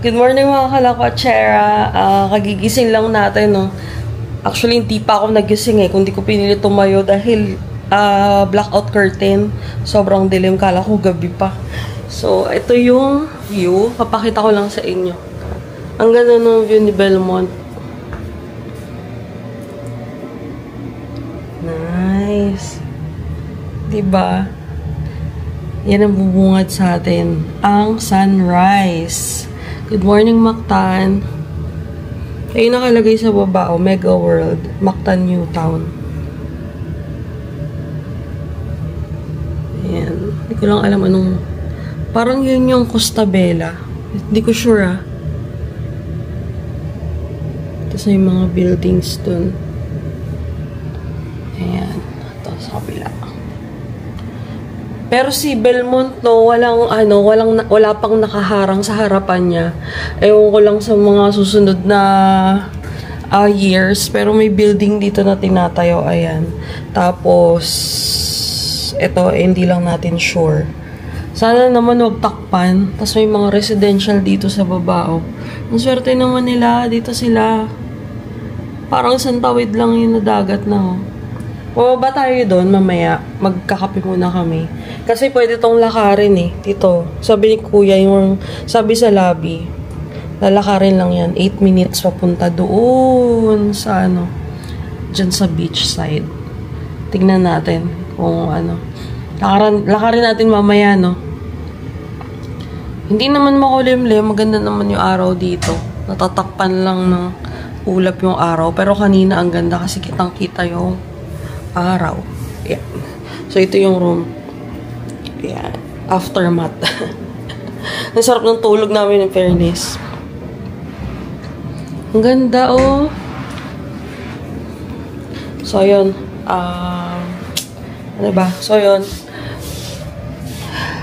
Good morning mga kalakwatsera. Kagigising lang natin, no? Actually, hindi pa ako nagising eh. Kung di ko pinilit tumayo dahil blackout curtain. Sobrang dilim. Kala ko gabi pa. So, ito yung view. Papakita ko lang sa inyo. Ang ganda ng view ni Belmont. Nice. Diba? Yan ang bubungad sa atin. Ang sunrise. Good morning, Mactan. Ayun nakalagay sa baba, Mega World, Mactan New Town. Ayan. Hindi ko lang alam anong... Parang yun yung Costa Bella. Hindi ko sure, ah. Tapos yung mga buildings dun. Ayan. Ito sa kabila. Pero si Belmont, no, wala pang nakaharang sa harapan niya. Ewan ko lang sa mga susunod na years. Pero may building dito na tinatayo, ayan. Tapos, ito, hindi lang natin sure. Sana naman wag takpan. Tapos may mga residential dito sa baba, oh. Ang swerte naman nila, dito sila. Parang santawid lang yung nadagat na, oh. Pababa tayo doon mamaya. Magkakape muna kami. Kasi pwede tong lakarin eh. Dito. Sabi ni kuya, yung sabi sa lobby. Lalakarin lang yan. 8 minutes papunta doon sa ano. Diyan sa beach side. Tingnan natin kung ano. Lakarin natin mamaya, no? Hindi naman makulimlim. Maganda naman yung araw dito. Natatakpan lang ng ulap yung araw. Pero kanina ang ganda kasi kitang-kita yung araw. Yan. So, ito yung room. Yan. Aftermath. Ang sarap ng tulog namin in fairness. Ang ganda, oh. So, yun. Ano ba? So, yun.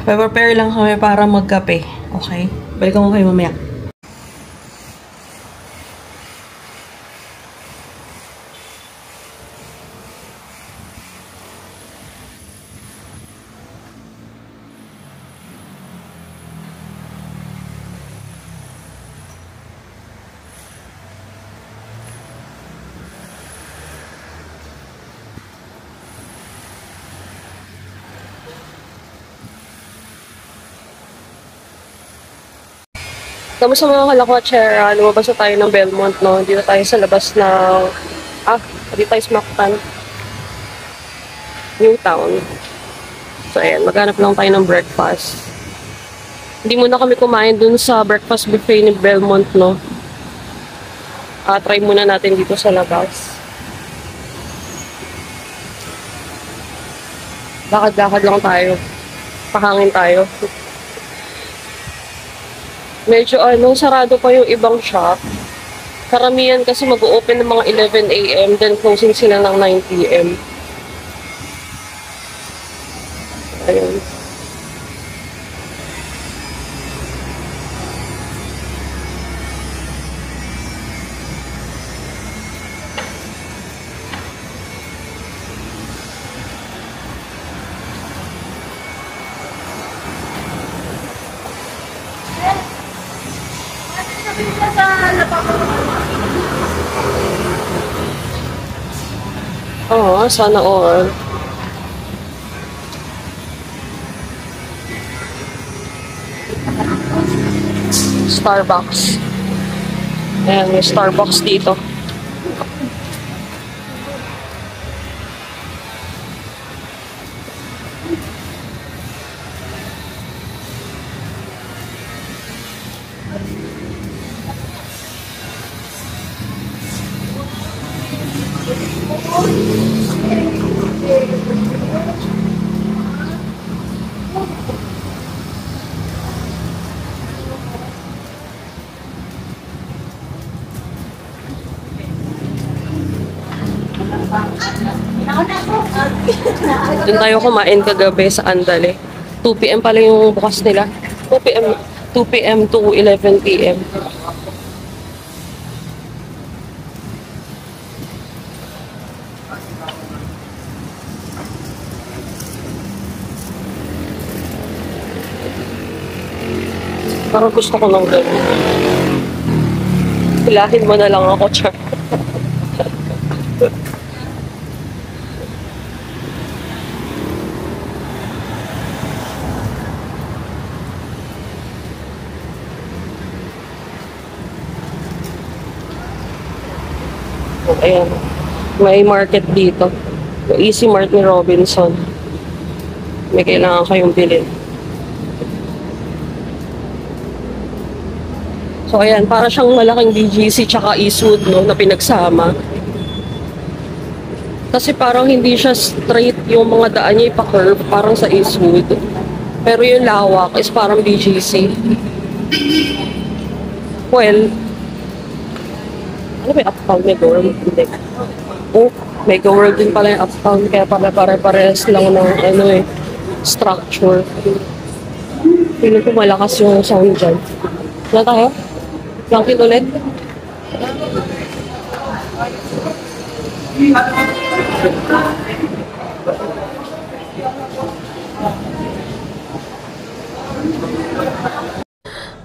Prepare lang kami para magkape. Okay? Balikan ko kayo mamaya. Kamusta mga kalakwatsera? Lumabas na tayo ng Belmont, no? Dito tayo sa labas na... dito tayo sa Mactan. New Town. So, ayan. Maghanap lang tayo ng breakfast. Hindi muna kami kumain dun sa breakfast buffet ni Belmont, no? Try muna natin dito sa labas. Lakad-lakad lang tayo. Pahangin tayo. Medyo sarado pa yung ibang shop. Karamihan kasi mag-open ng mga 11 AM, then closing sila ng 9 PM. Ayun. Oo, sana all. Starbucks. Ayan, may Starbucks dito. Doon tayo kumain kagabi sa Andale. 2 PM pala yung bukas nila. 2 PM to 11 PM. Parang gusto ko ng ganun. hilahin mo na lang ako, Char. Ayan. May market dito. Yung Easy Mart ni Robinson. May kailangan kayong bilhin. So, ayan. Para siyang malaking BGC tsaka Eastwood, no, na pinagsama. Kasi parang hindi siya straight yung mga daan niya ipa-curve. Parang sa Eastwood. Pero yung lawak is parang BGC. Well, ano ba yung Uptown Mega World? Hindi. Oh, Mega World din pala yung Uptown. Kaya pare-pares lang ng ano eh, structure. Feeling ko malakas yung sound dyan. Na tayo? Langkin ulit?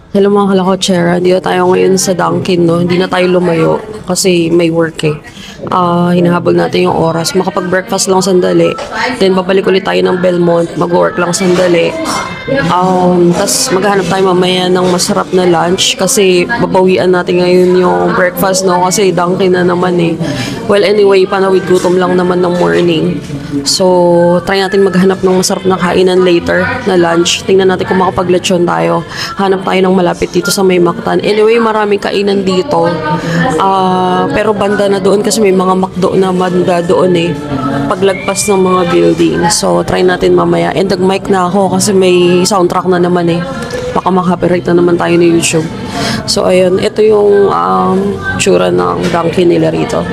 Hello mga kalakotsera, dito tayo ngayon sa Dunkin, no? Hindi na tayo lumayo kasi may work eh. Hinahabol natin yung oras. Makapag-breakfast lang sandali. Then babalik ulit tayo ng Belmont. Mag-work lang sandali. Tapos maghanap tayo mamaya ng masarap na lunch kasi babawian natin ngayon yung breakfast, no? Kasi Dunkin na naman eh. Well, anyway, panawid gutom lang naman ng morning. So, try natin maghanap ng masarap na kainan later na lunch. Tingnan natin kung makapag-lechon tayo. Hanap tayo ng malapit dito sa May Mactan. Anyway, maraming kainan dito. Pero banda na doon kasi may mga McDo na banda doon eh. Paglagpas ng mga building. So, try natin mamaya. And nag-mic na ako kasi may soundtrack na naman eh. Baka makapiright na naman tayo ni YouTube. So, ayun. Ito yung tsura ng Dunkin nila rito.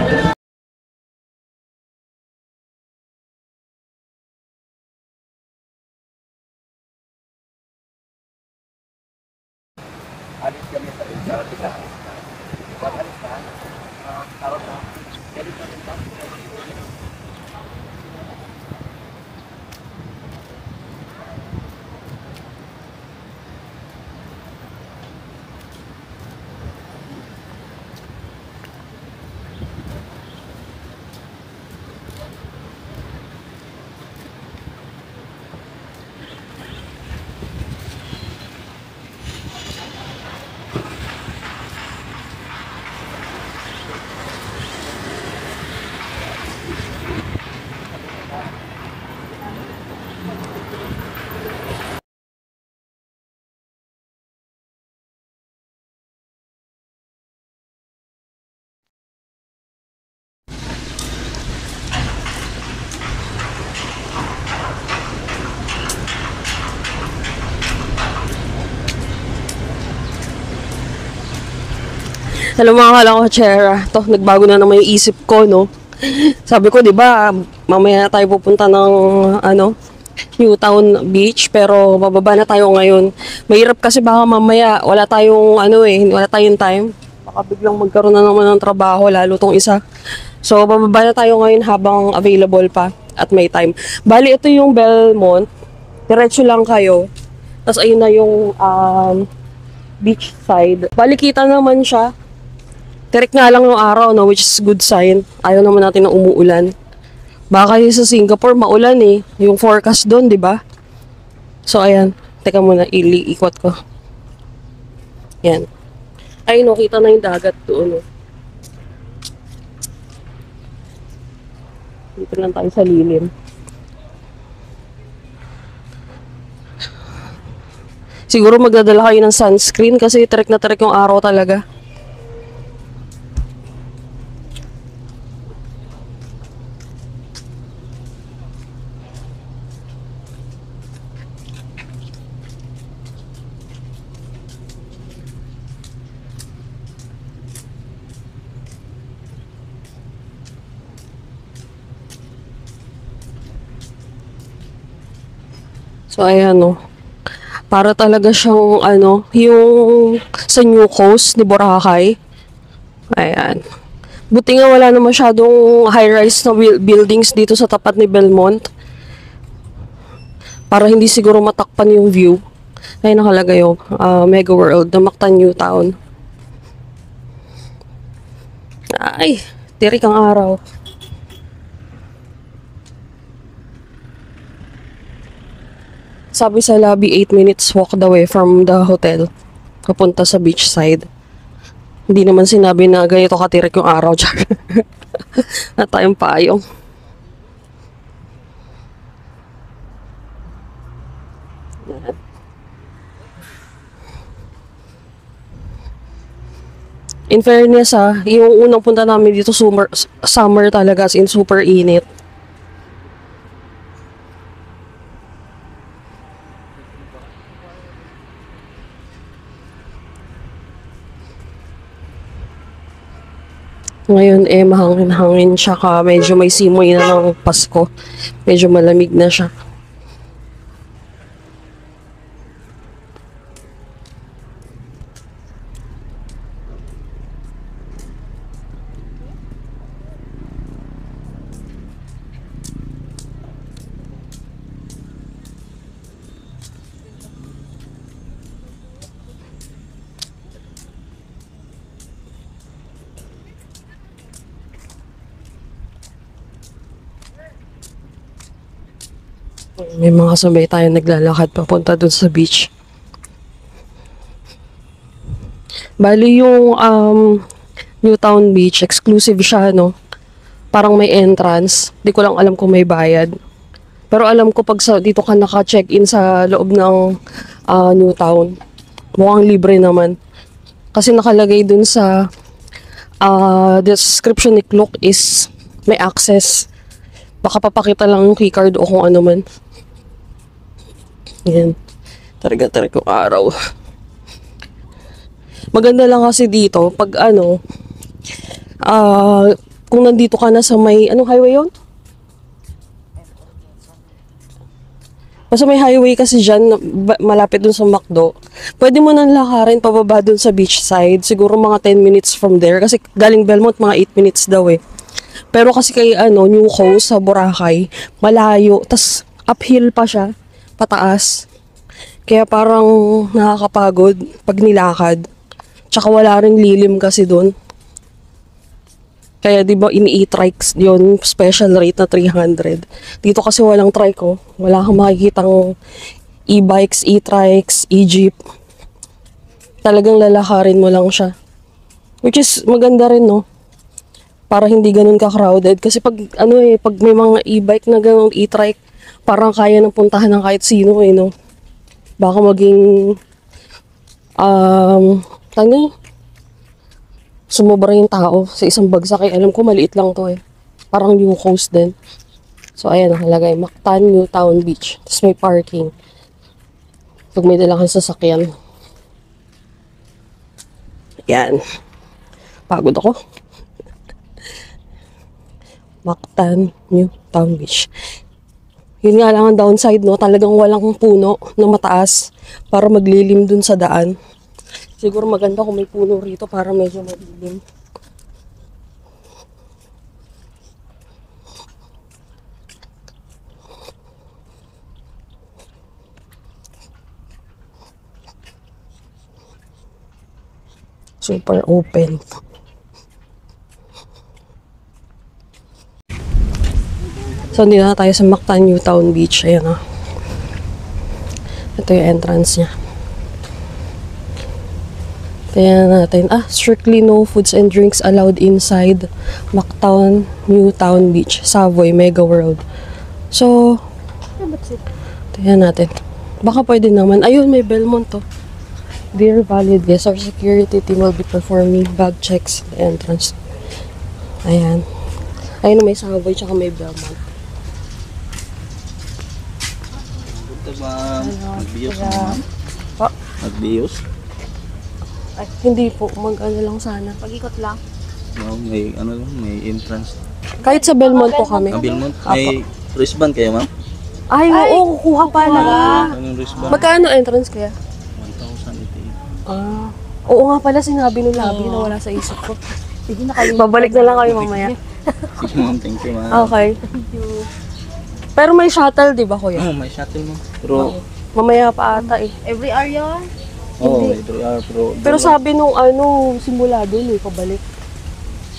Hello mga kalakotsera. To, nagbago na naman yung isip ko, no? Sabi ko, di ba, mamaya tayo pupunta ng, Newtown Beach, pero bababa na tayo ngayon. Mahirap kasi baka mamaya wala tayong, wala tayong time. Baka biglang magkaroon na naman ng trabaho, lalo tong isa. So, bababa na tayo ngayon habang available pa at may time. Bali, ito yung Belmont. Diretso lang kayo. Tapos, ayun na yung beach side. Bali, kita naman siya. Tirik nga lang yung araw, no, which is good sign. Ayaw naman natin na umuulan. Baka kasi sa Singapore, maulan eh. Yung forecast doon, di ba? So, ayan. Teka muna, ikot ko. Yan. Ay, no, kita na yung dagat doon. No. Dito lang tayo sa lilim. Siguro magdadala kayo ng sunscreen kasi tirik na tirik yung araw talaga. So, ayan, no. Para talaga siyang, yung sa New Coast ni Boracay. Ayan. Buti nga wala na masyadong high-rise na buildings dito sa tapat ni Belmont. Para hindi siguro matakpan yung view. Ay, nakalagay yung Mega World na Mactan Newtown. Ay, tirik ang araw. Sabi sa lobby, 8 minutes walk away from the hotel. Papunta sa beach side. Hindi naman sinabi na ganito katirik yung araw. Na tayong payong. In fairness yung unang punta namin dito summer talaga, as in super init. Ngayon mahangin-hangin siya ka, medyo may simoy na ng Pasko. Medyo malamig na siya. May mga sabay tayo naglalakad papunta dun sa beach. Bali yung Newtown Beach, exclusive siya, no? Parang may entrance. Di ko lang alam kung may bayad. Pero alam ko pag dito ka naka-check-in sa loob ng Newtown, mukhang libre naman. Kasi nakalagay dun sa description ni Klook is may access. Baka papakita lang yung keycard o kung ano man. Yan. Tarig-tarig yung araw. Maganda lang kasi dito, pag kung nandito ka na sa may, anong highway yun? Basta may highway kasi dyan, malapit dun sa McDo. Pwede mo nang lakarin pababa dun sa beach side. Siguro mga 10 minutes from there. Kasi galing Belmont, mga 8 minutes daw eh. Pero kasi kay New Coast sa Boracay, malayo. Tas uphill pa siya, pataas. Kaya parang nakakapagod pag nilakad. Tsaka wala ring lilim kasi doon. Kaya di ba ini-e-trikes yun, special rate na 300. Dito kasi walang trike oh. Wala kang makikitang e-bikes, e-trikes, e-jeep. Talagang lalakarin mo lang siya. Which is maganda rin no. Para hindi ganun ka-crowded. Kasi pag pag may mga e-bike na ganun, e-trike, parang kaya nang puntahan ng kahit sino eh no. Baka maging sumobra yung tao sa isang bagsak eh. Alam ko maliit lang to eh. Parang New Coast din. So ayan nakalagay, Mactan, Newtown Beach. Tapos may parking. Pag may dalang sasakyan. Yan. Pagod ako. Mactan, Newtown Beach. Yun nga lang ang downside, no? Talagang walang puno na mataas para maglilim dun sa daan. Siguro maganda kung may puno rito para medyo malilim. Super open. So, hindi na tayo sa Mactan, Newtown Beach. Ayan o. Ito yung entrance niya. Tingnan natin. Strictly no foods and drinks allowed inside Mactan, Newtown Beach, Savoy, Mega World. So, tingnan natin. Baka pwede naman. Ayun, may Belmont to. Dear valid guests, our security team will be performing bag checks at the entrance. Ayan. Ayun, may Savoy tsaka may Belmont. Nagbiyos naman. Nagbiyos? Ay, hindi po. Mag-ano lang sana. Pag-ikot lang. No, may may entrance. Kahit sa Belmont po kami. Belmont? May wristband kayo, ma'am? Ay, oo. Kukuha pala. Ano yung wristband? Magkano entrance kaya? 1,088. Oo nga pala. Sinabi nung labi na wala sa isip ko. Sige na kayo. Babalik na lang kayo mamaya. Sige, ma'am. Thank you, ma'am. Okay. Thank you. Pero may shuttle, di ba, kuya? May shuttle, ma'am. Pero, Mamaya pa ata eh. Every hour yun? every hour, pero Pero sabi nung simula dun pabalik.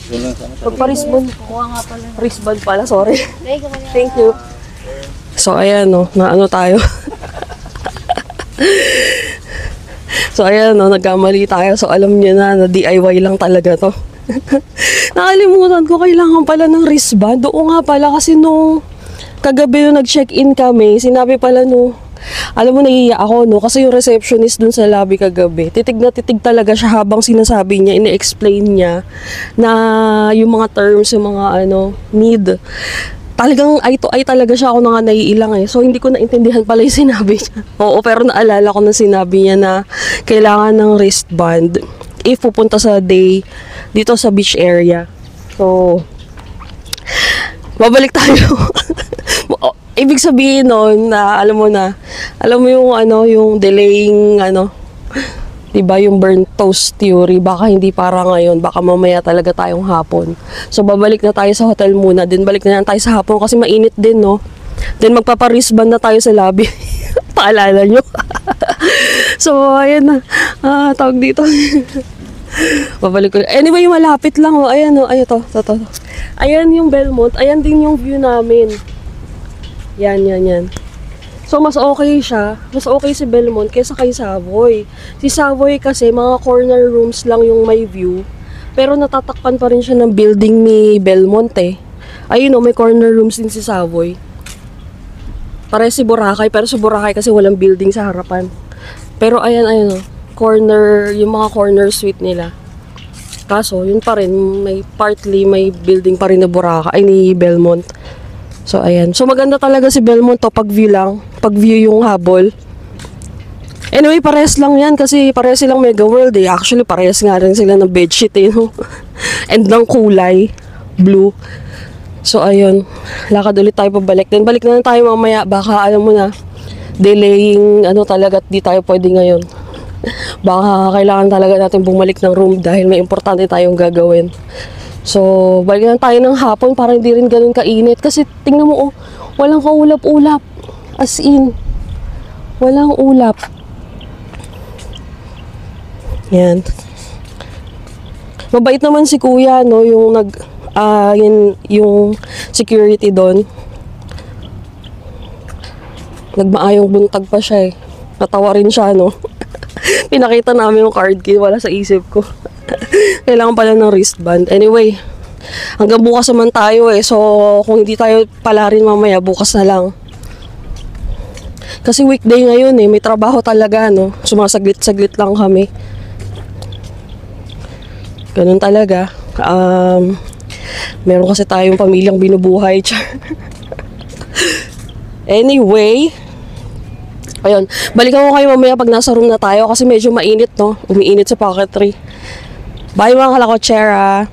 Doon lang sana. Pagpa-wristband. Kuha nga pala. Wristband pala, sorry. Dahil ka pala. Thank you. So, ayan, no. Na ano tayo. So, ayan, no. Nagkamali tayo. So, alam niyo na DIY lang talaga to. Nakalimutan ko, kailangan pala ng wristband. Oo nga pala, kasi nung kagabi nung nag-check-in kami, sinabi pala no, alam mo, naiiyak ako, no? Kasi yung receptionist dun sa lobby kagabi, titig na titig talaga siya habang sinasabi niya, ine-explain niya na yung mga terms, yung mga need. Talagang eye to eye talaga siya, ako na nga naiilang eh. So, hindi ko naintindihan pala yung sinabi niya. Oo, pero naalala ko na sinabi niya na kailangan ng wristband if pupunta sa day dito sa beach area. So, babalik tayo. Ibig sabihin nun na alam mo yung yung delaying 'di ba, yung burnt toast theory, baka hindi para ngayon, baka mamaya talaga tayong hapon. So babalik na tayo sa hotel muna, then balik na tayo sa hapon kasi mainit din, no. Then magpapa-wristband na tayo sa lobby. Paalala nyo. So ayan na. Tawag dito. Babalik ko. Anyway, malapit lang, oh. Ayan, oh. Ayan to. Ayan yung Belmont. Ayan din yung view namin. Yan. So, mas okay siya. Mas okay si Belmont kaysa kay Savoy. Si Savoy kasi, mga corner rooms lang yung may view. Pero natatakpan pa rin siya ng building ni Belmont eh. Ayun o, may corner rooms din si Savoy. Pare si Boracay, pero si Boracay kasi walang building sa harapan. Pero ayan o, corner, yung mga corner suite nila. Kaso, yun pa rin, may building pa rin na Boracay, ay ni Belmont. So, ayan. So, maganda talaga si Belmont to, pag view lang. Pag view yung habol. Anyway, parehas lang yan kasi parehas silang Mega World eh. Actually, parehas nga rin sila ng bedsheet eh, no? And ng kulay, blue. So, ayun. Lakad ulit tayo pabalik. Then, balik na tayo mamaya. Baka, alam mo na, delaying, talaga, di tayo pwede ngayon. Baka kailangan talaga natin bumalik ng room dahil may importante tayong gagawin. So, balik na tayo ng hapon para hindi rin ganun kainit. Kasi tingnan mo, walang kaulap-ulap. As in, walang ulap. Yan. Mabait naman si kuya, no, yung yung security doon. Nagmaayong buntag pa siya eh. Natawa rin siya, no. Pinakita namin yung card key, wala sa isip ko. Kailangan pala ng wristband. Anyway, hanggang bukas naman tayo eh. So, kung hindi tayo pala rin mamaya, bukas na lang. Kasi weekday ngayon eh. May trabaho talaga, no. Sumasaglit-saglit lang kami. Ganun talaga. Meron kasi tayong pamilyang binubuhay. Anyway, ayun. Balikan ko kayo mamaya pag nasa room na tayo kasi medyo mainit, no. Umiinit sa Pocket 3. Bye mga kalakotsera!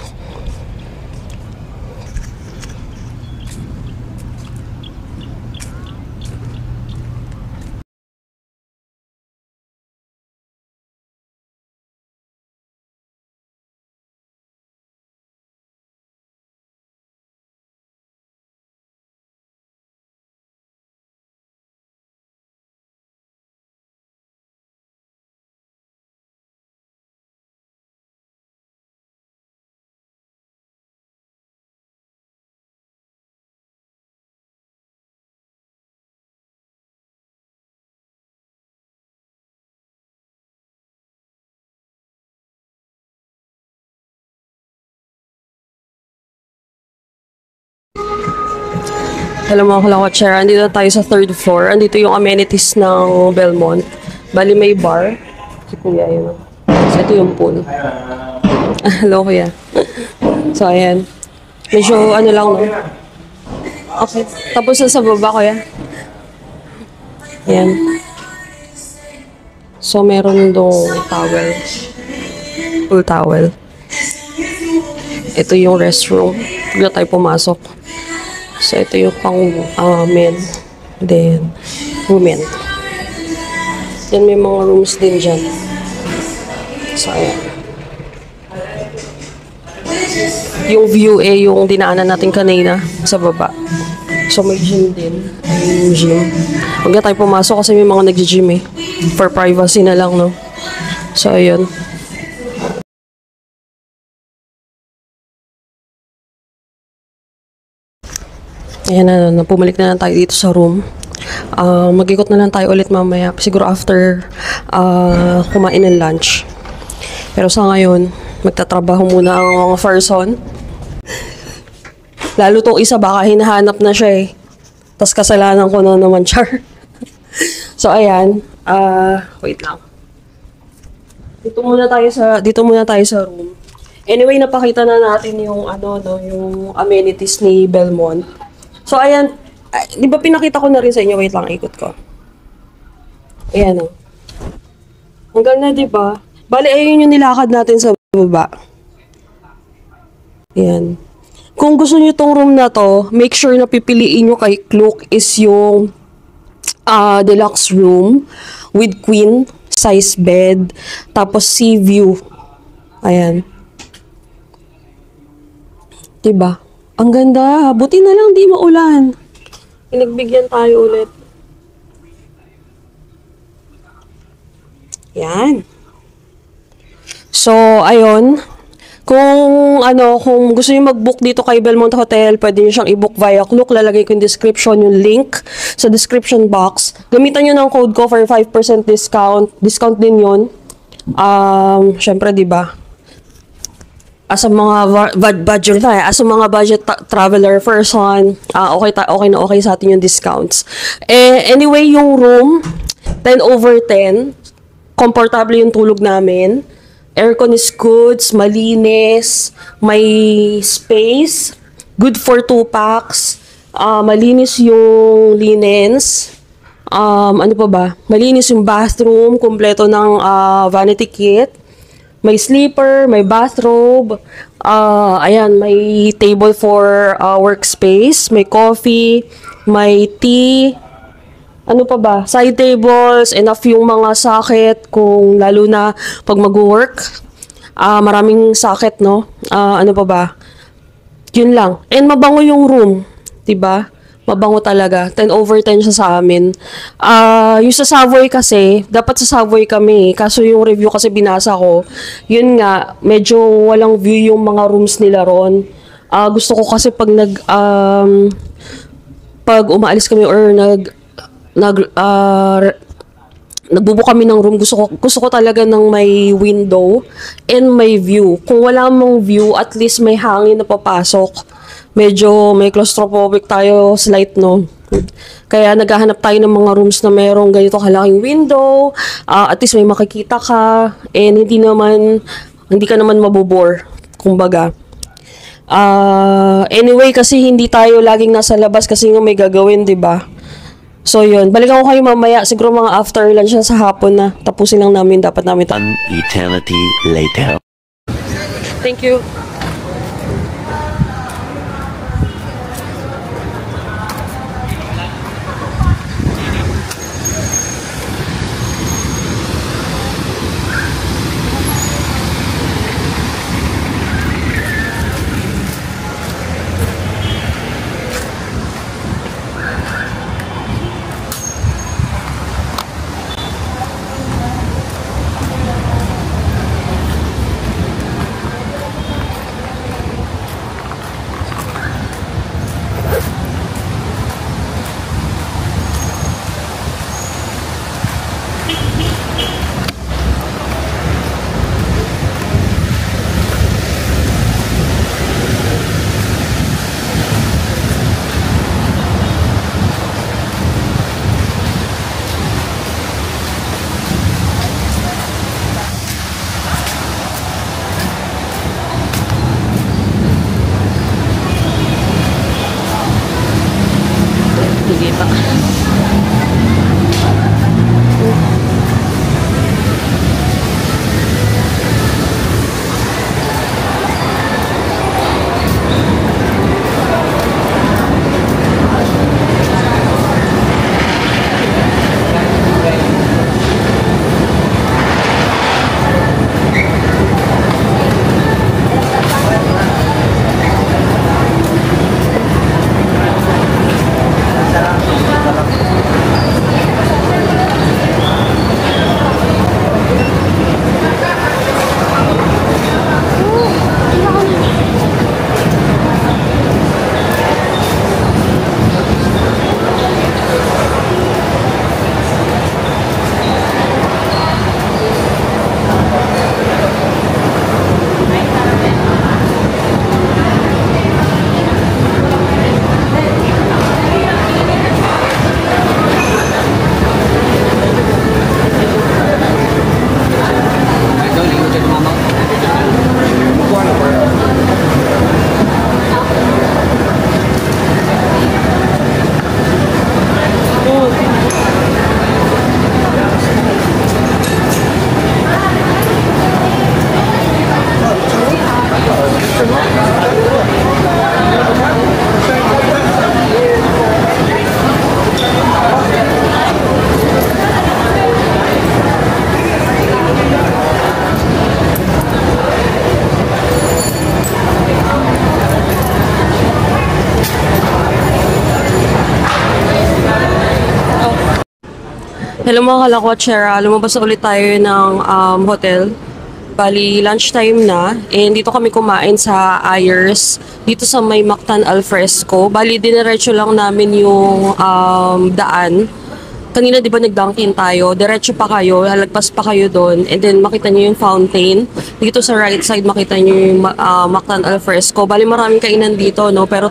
Hello mga kalakotsera, andito tayo sa 3rd floor. Andito yung amenities ng Belmont. Bali may bar. Si kuya yun. So ito yung pool. Hello kuya. So ayan. Medyo lang no. Okay. Tapos sa baba kuya. Ayan. So meron dong towel. Pool towel. Ito yung restroom. Pag na tayo pumasok. So, ito yung pang men. Then, women. Then, may mga rooms din dyan. So, ayan. Yung view yung dinaanan natin kanina sa baba. So, may gym din. Yung gym. Huwag na tayo pumasok kasi may mga nag-gym eh. For privacy na lang, no? So, ayun. Ayan na, pumalik na lang tayo dito sa room. Mag-ikot na lang tayo ulit mamaya. Siguro after kumain ng lunch. Pero sa ngayon, magtatrabaho muna ang mga person. Lalo tong isa, baka hinahanap na siya eh. Tapos kasalanan ko na naman, char. So, ayan. Wait lang. Dito muna tayo sa room. Anyway, napakita na natin yung yung amenities ni Belmont. So, ayan. Di ba pinakita ko na rin sa inyo? Wait lang, ikot ko. Ayan o. Ang ganda, di ba? Bale, ayun yung nilakad natin sa baba. Ayan. Kung gusto nyo tong room na to, make sure na pipiliin nyo kay Klook is yung deluxe room with queen size bed, tapos sea view. Ayan. Diba? Ang ganda. Buti na lang di maulan. Pinagbigyan tayo ulit. Yan. So, ayun. Kung gusto niyo mag-book dito kay Belmont Hotel, pwede niyo siyang i-book via Klook. Lalagay ko yung description, yung link sa description box. Gamitan niyo ng code ko for 5% discount. Discount din yun. Syempre, di ba? As a mga budget traveler person, okay sa atin yung discounts. Anyway, yung room, 10/10, komportable yung tulog namin. Aircon is good, malinis, may space, good for 2 packs, malinis yung linens, ano pa ba? Malinis yung bathroom, kumpleto ng vanity kit. May sleeper, may bathrobe, ayan, may table for workspace, may coffee, may tea, ano pa ba? Side tables, enough yung mga socket kung lalo na pag mag-work. Maraming socket, no? Ano pa ba? Yun lang. And mabango yung room, 'di ba? Mabango talaga. 10/10 siya sa amin. Yung sa Savoy kasi, dapat sa Savoy kami. Kaso yung review kasi binasa ko, yun nga, medyo walang view yung mga rooms nila ron. Gusto ko kasi pag umaalis kami or nagbubook kami ng room, gusto ko talaga ng may window and may view. Kung wala mong view, at least may hangin na papasok. Medyo may claustrophobic tayo slight, no? Kaya naghahanap tayo ng mga rooms na merong ganito kalaking window, at least may makikita ka, and hindi ka naman mabobore, kumbaga. Anyway, kasi hindi tayo laging nasa labas kasi nga may gagawin, 'di ba? So yun, balikan ko kayo mamaya, siguro mga after lunch na sa hapon na. Tapusin lang namin, dapat namin. An eternity later. Thank you. Kita. Hello mga kalakwatsyera, lumabas na ulit tayo ng hotel. Bali, lunchtime na. And dito kami kumain sa Ayers. Dito sa may Mactan Alfresco. Bali, diniretso lang namin yung daan. Kanina di ba nag-dunkin tayo? Diretso pa kayo, halagpas pa kayo doon. And then makita nyo yung fountain. Dito sa right side makita nyo yung Mactan Alfresco. Bali, maraming kainan dito, no? Pero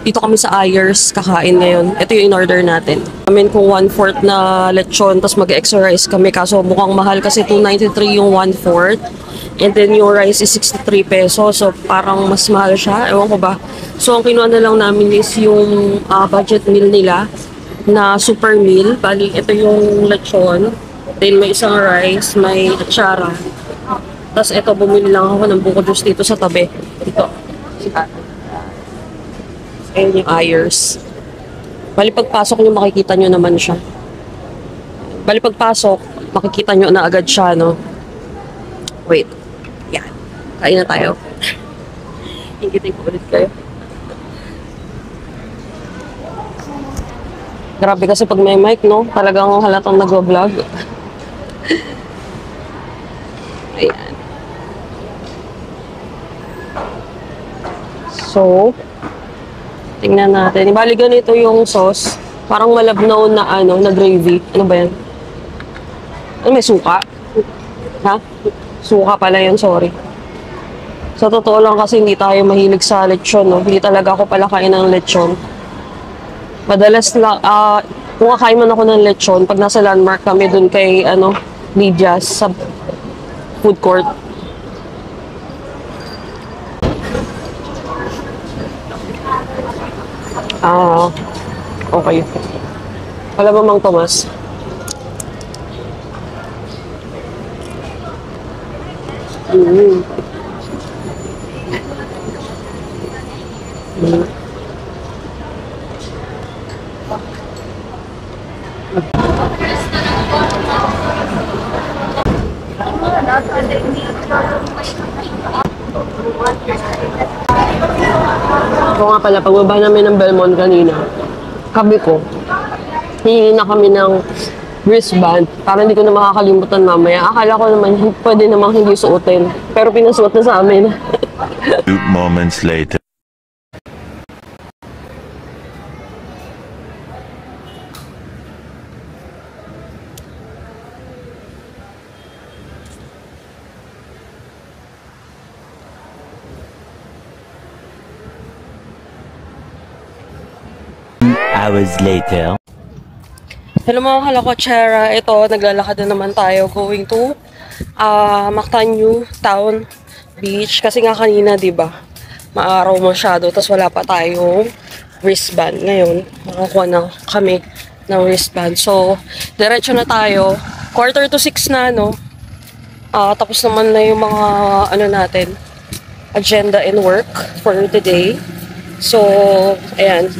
dito kami sa Ayers kakain ngayon. Ito yung in-order natin. Amin kung 1/4 na lechon, tapos mag-extra rice kami. Kaso mukhang mahal kasi 293 yung 1/4. And then yung rice is 63 pesos. So parang mas mahal siya. Ewan ko ba. So ang kinuha na lang namin is yung budget meal nila na super meal. Bali, ito yung lechon. Then may isang rice, may atsara. Tapos ito, bumili lang ako ng buko juice dito sa tabi. Dito. Ayun yung Ayers. Bali, pagpasok nyo, makikita nyo naman siya. Bali, pagpasok, makikita nyo na agad siya, no? Wait. Yan. Kain na tayo. Hingitin ko ulit kayo. Grabe kasi pag may mic, no? Talagang halatang nag-vlog. Ayan. So, tingnan natin. Ibali ganito yung sauce. Parang malabnaw na na gravy. Ano ba yan? Ano, may suka? Ha? Suka pala yun, sorry. Sa totoo lang kasi hindi tayo mahilig sa lechon, no? Hindi talaga ako pala kain ng lechon. Madalas lang, kung kakain man ako ng lechon, pag nasa landmark kami dun kay, Lydia's sa food court. Okay. Wala ba Mang Tomas? Ito nga pala, pagbaba namin ng Belmont kanina, kabi ko, hihingi na kami ng wristband para hindi ko na makakalimutan mamaya. Akala ko naman, pwede namang hindi suotin. Pero pinasuot na sa amin. 2 moments later. Hours later. Hello mga kalakwatsyera, ito naglalakad na naman tayo going to Mactan New Town Beach kasi nga kanina 'di ba maaraw masyado tapos wala pa tayong wristband. Ngayon makakuha na kami ng wristband, so diretso na tayo. 5:45 na, no? Tapos naman na yung mga natin, agenda and work for today. So ayan,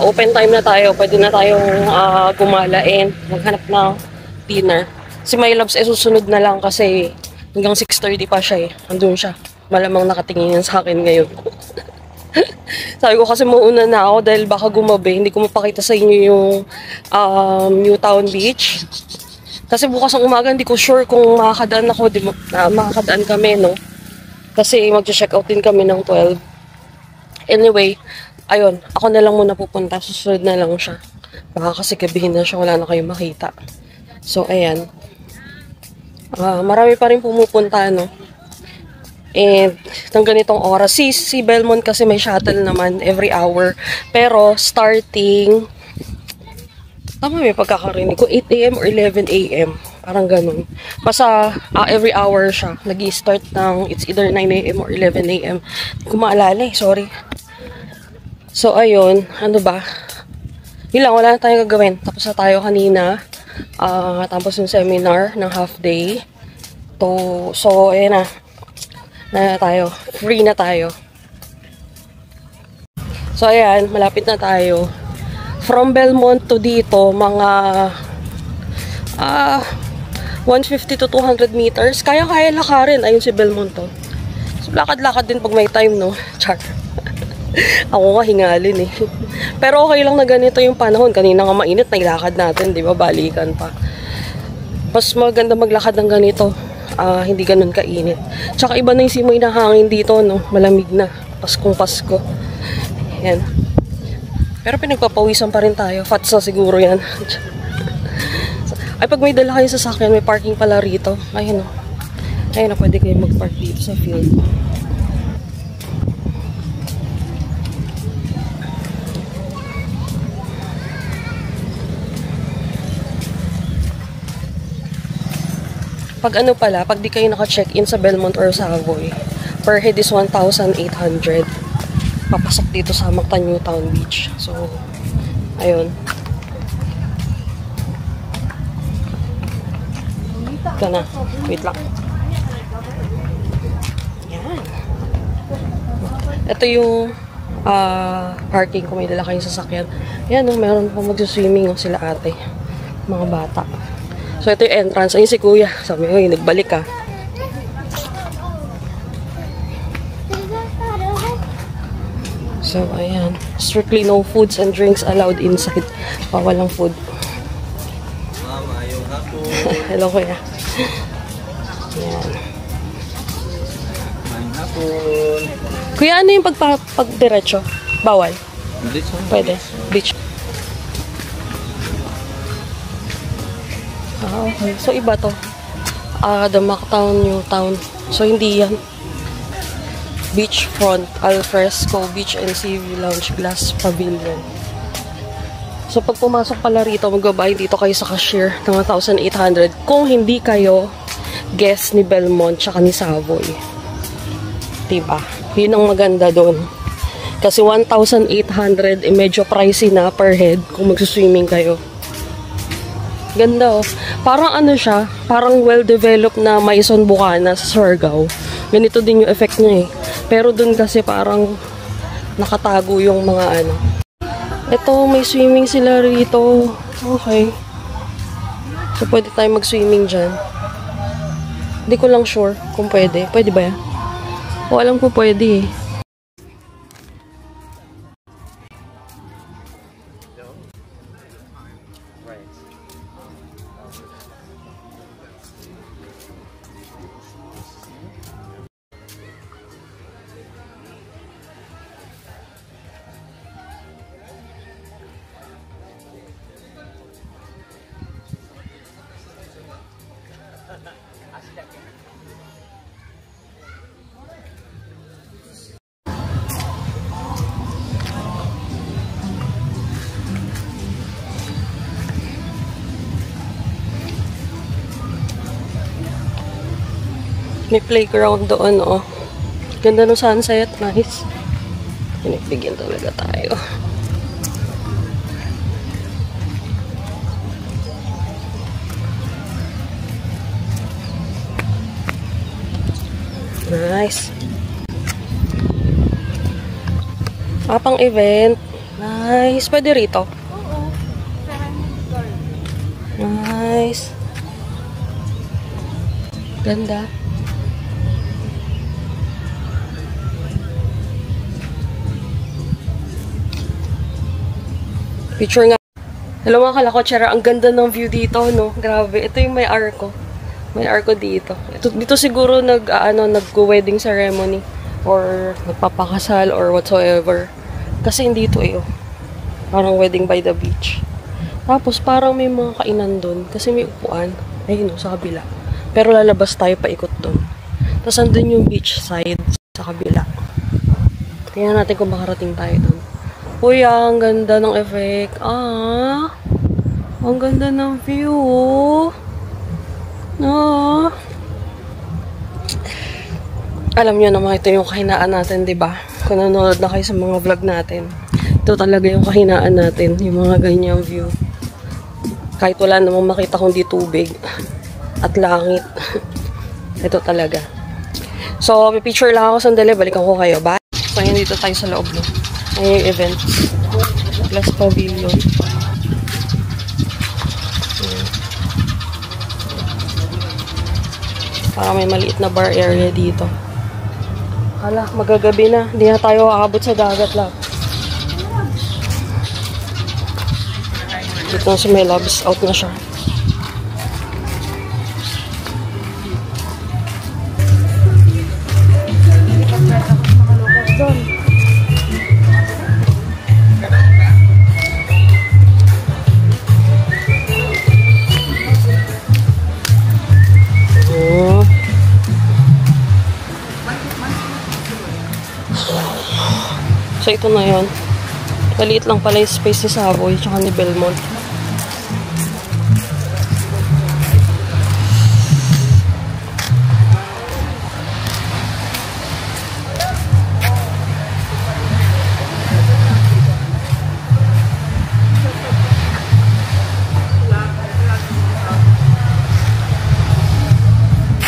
open time na tayo, pwede na tayong gumala and maghanap ng dinner. Si My Loves susunod na lang kasi hanggang 6:30 pa siya andun siya. Malamang nakatingin sa akin ngayon. Sabi ko kasi mauna na ako dahil baka gumabi, hindi ko mapakita sa inyo yung New Town Beach. Kasi bukas ang umaga hindi ko sure kung makakadaan ako, makakadaan kami, no? Kasi mag-check out din kami ng 12. Anyway, ayun, ako na lang muna pupunta. Susunod na lang siya. Baka kasi gabihin na siya, wala na kayong makita. So, ayan. Marami pa rin pumupunta, no? And, ng ganitong oras. Si Belmont kasi may shuttle naman every hour. Pero, starting, tama may pagkakarinig ko, 8 AM or 11 AM. Parang ganun. Basta, every hour siya. Nag-i-start ng, it's either 9 AM or 11 AM. Hindi ko maalala sorry. So, ayun. Ano ba? Yun lang, wala na tayong gagawin. Tapos na tayo kanina. Tapos yung seminar ng half day. So, ayun na tayo. Free na tayo. So, ayan. Malapit na tayo. From Belmont to dito, mga 150 to 200 meters. Kaya lakarin. Ayun si Belmont to. So, lakad-lakad din pag may time, no? Char. Ako nga hingalin eh. Pero okay lang na ganito yung panahon. Kanina nga mainit, nailakad natin, di ba? Balikan pa. Mas maganda maglakad ng ganito. Hindi ganun kainit. Tsaka iba na yung simoy na hangin dito, no? Malamig na. Paskong Pasko. Yan. Pero pinagpapawisan pa rin tayo. Fatsa siguro yan. Ay, pag may dala kayo sa sasakyan, may parking pala rito. Ayun, no? Ayun na, pwede kayo mag-park dito sa field. Pag ano pala, pag di kayo naka-check-in sa Belmont or Savoy, per head is 1,800. Papasok dito sa Mactan Newtown Beach. So, ayun. Ito na. Wait lang. Yan. Ito yung parking kung may dala kayong sasakyan. Yan, no, meron pa mag-swimming sila ate. Mga bata. So, ito yung entrance. Ayun si kuya. Sabi ko, nagbalik ka. So, ayan. Strictly no foods and drinks allowed inside. Walang food. Mama, yung hapon. Hello, kuya. Ayan. Yung hapon. Kuya, ano yung pagdiretso? Bawal? Pwede. Beach. Okay. So, iba to. The Mactan Newtown. So, hindi yan. Beachfront, Alfresco Beach and Sea View Lounge, Glass Pavilion. So, pag pumasok pala rito, magbabayad dito kayo sa cashier ng 1,800 kung hindi kayo guest ni Belmont tsaka ni Savoy. Diba? Yun ang maganda doon. Kasi 1,800 medyo pricey na per head kung magsuswimming kayo. Ganda oh. Parang ano siya, parang well-developed na Maison Bucana sa Surigao. Ganito din yung effect niya eh. Pero dun kasi parang nakatago yung mga ano. Ito, may swimming sila rito. Okay. So, pwede tayo mag-swimming dyan. Hindi ko lang sure kung pwede. Pwede ba yan? O, alam ko pwede eh. May playground doon, oh. Ganda ng sunset. Nice. Pinagbigyan talaga tayo. Nice. Pang event. Nice. Pwede rito. Nice. Ganda. Picture nga. Hello mga kalakotsera, ang ganda ng view dito, no? Grabe. Ito yung may arko. May arko dito. Dito siguro nag-wedding ceremony or nagpapakasal or whatsoever. Kasi hindi ito eh, oh. Parang wedding by the beach. Tapos parang may mga kainan doon kasi may upuan. Ayun, no, sa kabila. Pero lalabas tayo paikot doon. Tapos andun yung beach side sa kabila. Tingnan natin kung makarating tayo doon. Uy, ang ganda ng effect. Ang ganda ng view. Alam nyo naman, ito yung kahinaan natin, diba? Kung nanonood na kayo sa mga vlog natin. Ito talaga yung kahinaan natin. Yung mga ganyang view. Kahit wala namang makita kundi tubig. At langit. Ito talaga. So, pipicture lang ako sandali. Balikan ko kayo. Bye! So, ayan, dito tayo sa loob, no? Ayan yung event. Glass Pavilion. Parang may maliit na bar area dito. Hala, magagabi na. Hindi na tayo aabot sa dagat lang. Dito na si Melabs. Out na siya. So, ito na yun. Maliit lang pala yung space ni Savoy tsaka ni Belmont.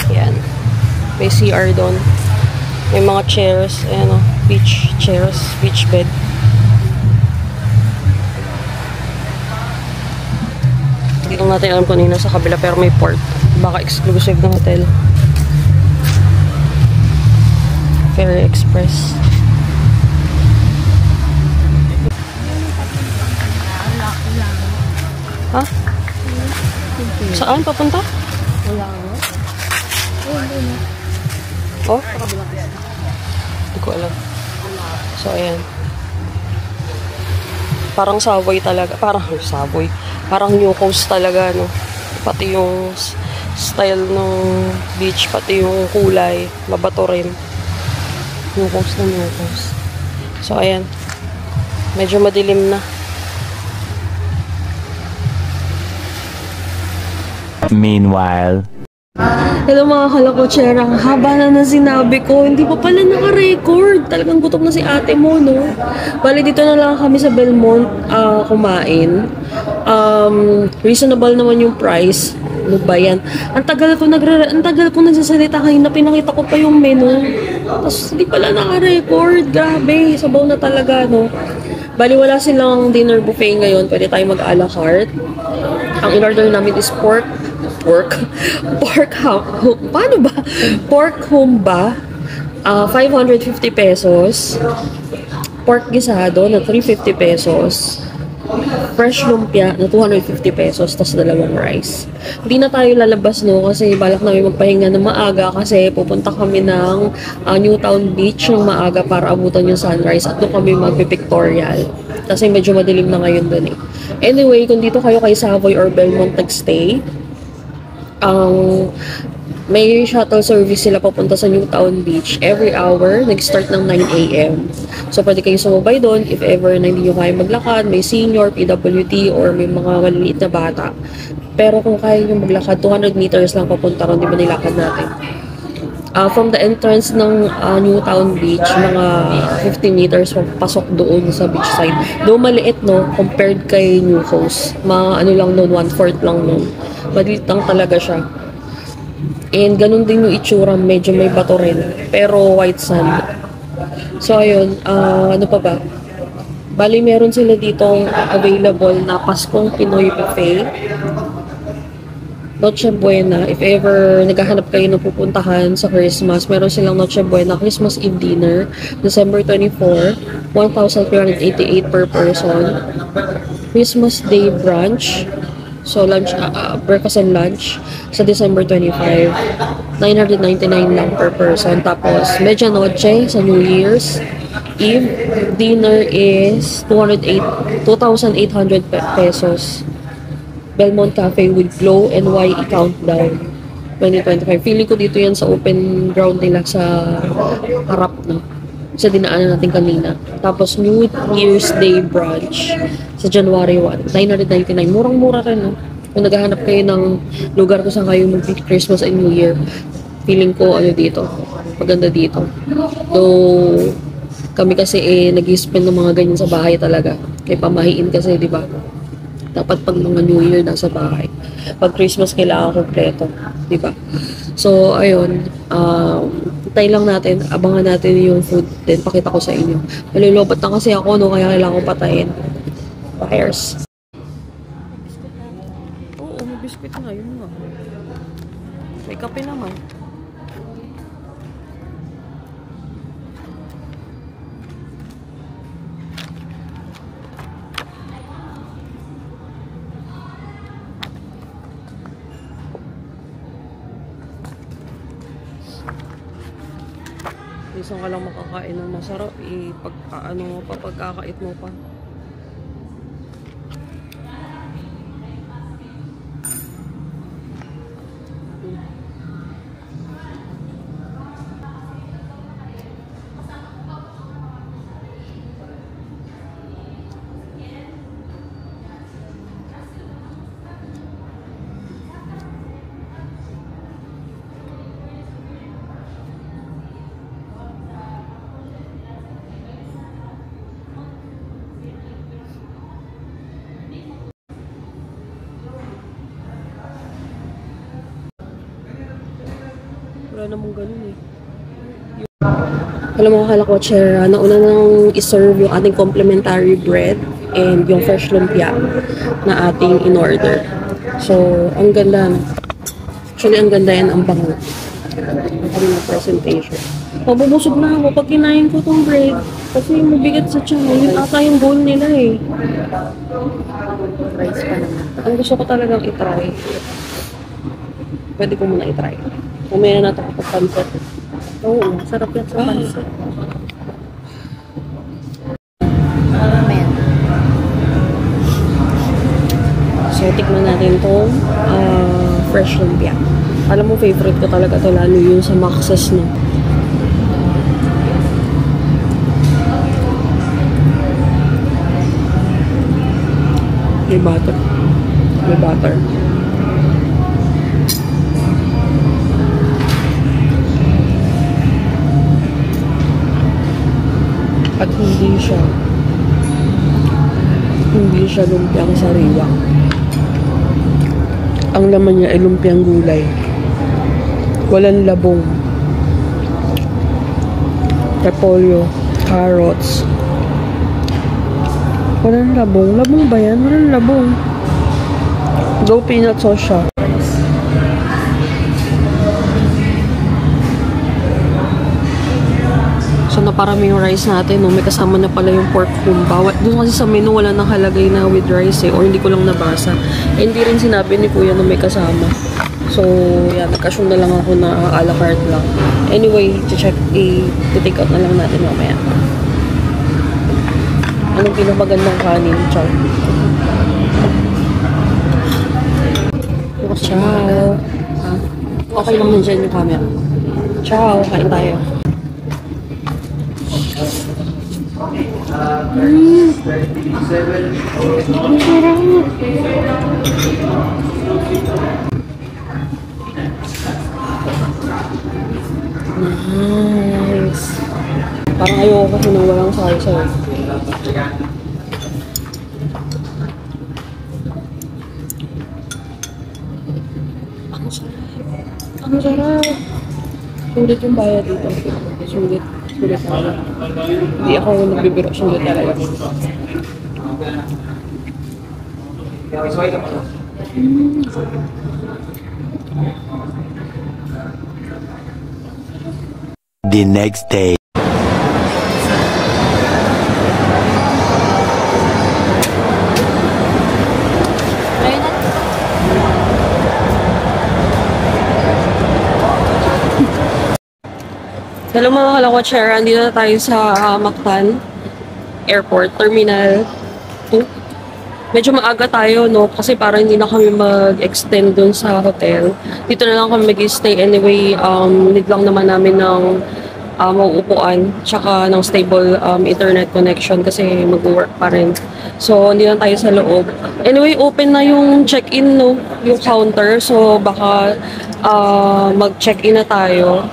Yan. May CR doon. May mga chairs. Ayan o. Beach chairs, beach bed. Hindi lang natin alam kung nino sa kabila pero may port. Baka exclusive ng hotel. Ferry Express. Ha? Saan papunta? Wala Oh? Hindi ko alam. So, ayan. Parang Savoy talaga. Parang Savoy. Parang New Coast talaga, no? Pati yung style ng beach, pati yung kulay. Mabato rin. New Coast na New Coast. So, ayan. Medyo madilim na. Meanwhile, Hello mga kalakotsera, haba na sinabi ko, hindi pa pala naka-record. Talagang gutom na si ate mo, no? Bali, dito na lang kami sa Belmont kumain. Reasonable naman yung price. Ano ba yan? Ang tagal ko nagsasalita kanina, pinakita ko pa yung menu. Tapos hindi pala naka-record. Grabe, sabaw na talaga, no? Bali, wala silang dinner buffet ngayon. Pwede tayo mag-a la carte. Ang in-order namin is pork humba, 550 pesos. Pork gisado na 350 pesos. Fresh lumpia na 250 pesos, tas dalawang rice. Hindi na tayo lalabas, no, kasi balak namin magpahinga ng maaga kasi pupunta kami ng Newtown Beach ng maaga para abutan yung sunrise at doon kami magpipictorial. Kasi medyo madilim na ngayon doon eh. Anyway, kung dito kayo kay Savoy or Belmont nagstay, may shuttle service sila papunta sa Newtown Beach every hour, nag-start ng 9 AM. So, pwede kayo sumabay doon if ever na hindi nyo kaya maglakad, may senior, PWD, or may mga maliliit na bata. Pero kung kaya nyo maglakad, 200 meters lang papunta ron, di ba nilakad natin? From the entrance ng Newtown Beach, mga 50 meters pasok doon sa beach side. Doon maliit, no, compared kay New Coast. Mga ano lang noon, 1/4 lang noon. Maliit lang talaga siya. And ganun din yung itsura, medyo may bato rin, pero white sand. So ayun, ano pa ba? Bali meron sila ditong available na Paskong Pinoy Buffet. Noche Buena, if ever naghahanap kayo ng pupuntahan sa Christmas, meron silang Noche Buena Christmas Eve dinner, December 24, 1,388 per person. Christmas Day brunch, so lunch, breakfast and lunch, sa December 25, 999 lang per person. Tapos, Medianoche sa New Year's Eve, dinner is 2,800 pesos. Belmont Cafe with Glow NYE Countdown 2025. Feeling ko dito yan sa open ground nila sa harap, no? Sa dinaanan natin kanina. Tapos, New Year's Day brunch sa January 1, 999. Murang-mura rin, no? Kung naghahanap kayo ng lugar kung saan kayo mag-Christmas and New Year, feeling ko, ano dito, maganda dito. Though, kami kasi nag-spend ng mga ganyan sa bahay talaga. Kaya pamahiin kasi, di ba? Dapat pag mga New Year nasa bahay. Pag Christmas, kailangan kompleto. Diba? So, ayun. Tayo lang natin. Abangan natin yung food. Then, pakita ko sa inyo. Malulobot na kasi ako, no? Kaya kailangan ko patayin. Buyers. Oo, may biscuit na. Yun nga. May kape naman. saan ka lang makakain ng masarap eh, pagkaano mo pa, pagkakait mo pa. Wala namang ganun eh. Alam mo, akala ko, Chera, nauna nang iserve yung ating complimentary bread and yung fresh lumpia na ating in-order. So, ang ganda. Actually, ang ganda yan, ang bango. Ang kami ng presentation. Mabubusog na ako pag kinain ko tong bread. Kasi mabigat sa tiyan. Yun ata yung goal nila eh. Rice pa naman. Ang gusto ko talagang itry. Pwede ko muna itry. Umaya na ito kapag pansot. Oo, sarap yan sa pansot. Amen. So, tikman natin itong fresh lumpia. Alam mo, favorite ko talaga ito, lalo yung sa Max's, no? May butter. May butter. At hindi siya lumpiang sariwa. Ang laman niya ay lumpiang gulay. Walang labong. Repolyo, carrots. Walang labong. Labong ba yan? Walang labong. Though peanut sauce siya. So, naparami yung rice natin, no? May kasama na pala yung pork humba. Doon kasi sa menu, wala nakalagay na with rice, eh. Or hindi ko lang nabasa. Eh, hindi rin sinabi ni Kuya na may kasama. So, yan. Nagkasyon na lang ako na a la carte lang. Anyway, i-take out na lang natin mamaya. Anong pinamagandang kanin? Chow. Ciao. Okay lang nandiyan yung camera. Ciao. Kain tayo. Nice. Parang ayoko kasi nang walang salsa. Ang sarap. Ang sarap. Sulit yung bayad dito. Sulit. Sulit talaga. Hindi ako nagbibiro. Sulit talaga. The next day. Hello mga kalakotsera, andito na tayo sa Mactan Airport, Terminal 2. Medyo maaga tayo, no? Kasi para hindi na kami mag-extend dun sa hotel. Dito na lang kami mag-stay. Anyway, need lang naman namin ng mauupuan, tsaka ng stable internet connection kasi mag-work pa rin. So, hindi na tayo sa loob. Anyway, open na yung check-in, no? Yung counter. So, baka mag-check-in na tayo.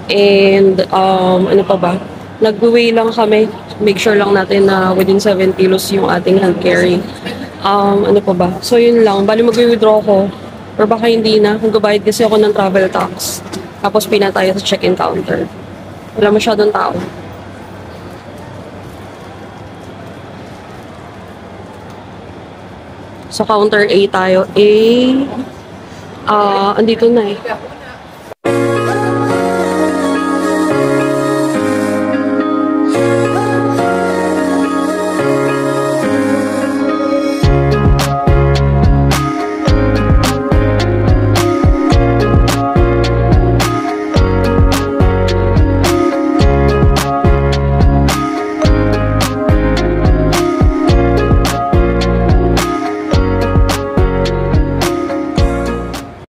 And, ano pa ba? Nag-weigh lang kami. Make sure lang natin na within 7 kilos yung ating hand carry. Ano pa ba? So, yun lang. Bali, mag-withdraw ko. Or baka hindi na. Magbabayad kasi ako ng travel tax. Tapos, pina tayo sa check-in counter. Wala masyadong tao. Sa counter A tayo. Andito na eh.